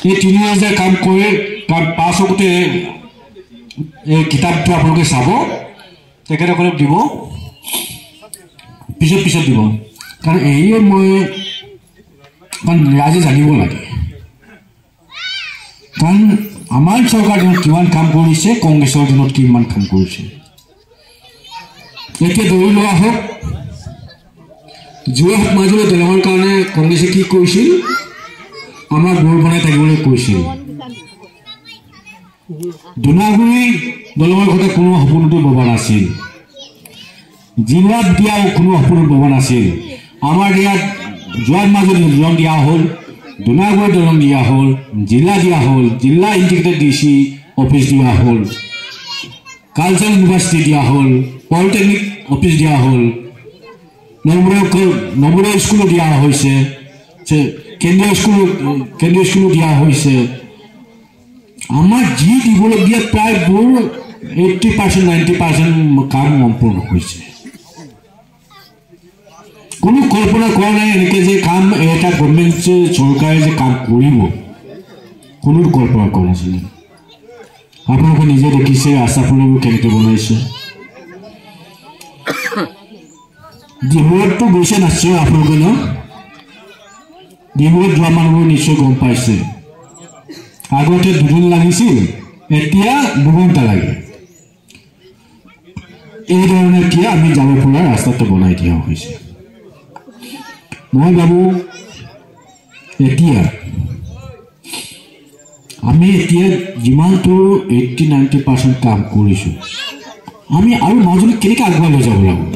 এই 3000 কাম কৰে কাম পাছ হওঁতে এই কিতাপটো আপোনালোকে চাব তেখেতসকলক দিব পিছত দিব কাৰণ এই মই কাৰণ ৰাইজে জানিব লাগে কাৰণ আমাৰ চৰকাৰ কিমান কাম কৰিছে কংগ্ৰেছৰ দিনত কিমান কাম কৰিছে এতিয়া ধৰি লোৱা হওক যোৱা মাজলৈ দলঙৰ কাৰণে কংগ্ৰেছে কি কৰিছিল আমাৰ বৰ বনাই থাকিবলৈ কৈছিল দুনাগুৰি দলঙৰ কথা কোনো সপোনতো ভবা নাছিল জিলাত দিয়া কোনো সপোন ভবা নাছিল আমাৰ ইয়াত যোৱাৰ মাজত দলং দিয়া হ'ল দুনাগুৰি দলং দিয়া হ'ল জিলা দিয়া হ'ল জিলা ইণ্টিগ্ৰেটেড ডিচি অফিচ দিয়া হ'ল কালচাৰ ইউনিভাৰ্চিটি দিয়া হ'ল পলিটেকনিক অফিচ দিয়া হ'ল নৱোদয় স্কুল দিয়া হৈছে কেন্দ্ৰীয় স্কুল দিয়া হৈছে আমাৰ যি দিবলগীয়া প্ৰায় 80% 90% কাম সম্পূৰ্ণ হৈছে কোনো কল্পনা কৰা নাই এনেকৈ যে কাম এটা গভৰ্ণমেণ্ট চৰকাৰে যে কাম কৰিব কোনো কল্পনা কৰা নাছিল আপোনালোকে নিজে দেখিছে ৰাস্তাবোৰ কেনেকৈ বনাইছে ডিব্ৰুগড়তো গৈছে নিশ্চয় আপোনালোকে ন ডিব্ৰুগড় যোৱা মানুহবোৰ নিশ্চয় গম পাইছে আগতে 2 দিন লাগিছিল এতিয়া 2 ঘণ্টা লাগে এই ধৰণে কি আমি যাব পৰা ৰাস্তাটো বনাই দিয়া হৈছে মই ভাবো এতিয়া আমি এতিয়া যিমানটো 80-90% কাম কৰিছো আমি আৰু মাজুলী কেনেকৈ আগুৱাই লৈ যাব লাগিব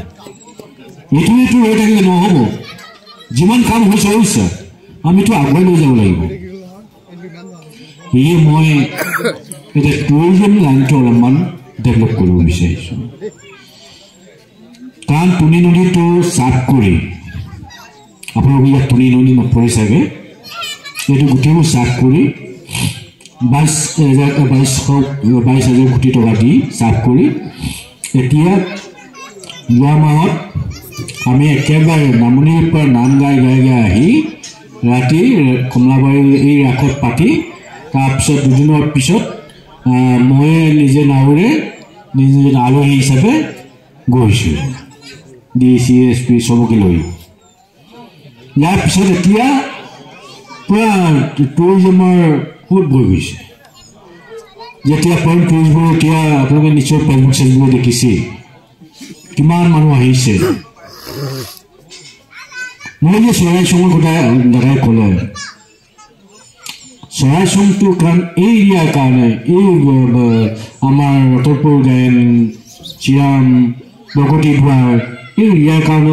এইটো ৰৈ থাকিলে নহ'ব যিমান কাম হৈছে আমিতো আগুৱাই লৈ যাব লাগিব এই মই এটা টুৰিজম লাইনটো অলপমান ডেভেলপ কৰিব বিচাৰিছোঁ কাৰণ তুনি নদীটো চাফ কৰি আপোনালোকে ইয়াত তুনি নদী নপৰে চাগে এইটো গোটেইবোৰ চাফ কৰি 22,000 কোটি টকা দি চাফ কৰি এতিয়া যোৱা মাহত আমি একেবাৰে নামনিৰ পৰা নাম গাই আহি ৰাতি কমলাবাৰী এই ৰাসত পাতি তাৰপিছত 2 দিনৰ পিছত মই নিজে নাওৰে নিজে আলহী হিচাপে গৈছোঁ ডিচি এছপি চবকে লৈ ইয়াৰ পিছত এতিয়া পুৰা টুৰিজমৰ খুব বৈ গৈছে যেতিয়া পইণ্ট টুৰিজমৰ এতিয়া আপোনালোকে নিশ্চয় ফেচবুক চেচবুক দেখিছে কিমান মানুহ আহিছে মই যে চৰাই চঙৰ কথা দাদাই ক'লে চৰাই চংটো কাৰণ এই এৰিয়াৰ কাৰণে এই আমাৰ ৰতনপুৰ গায়ন চিৰাম বগতী দুৱাৰ এই এৰিয়াৰ কাৰণে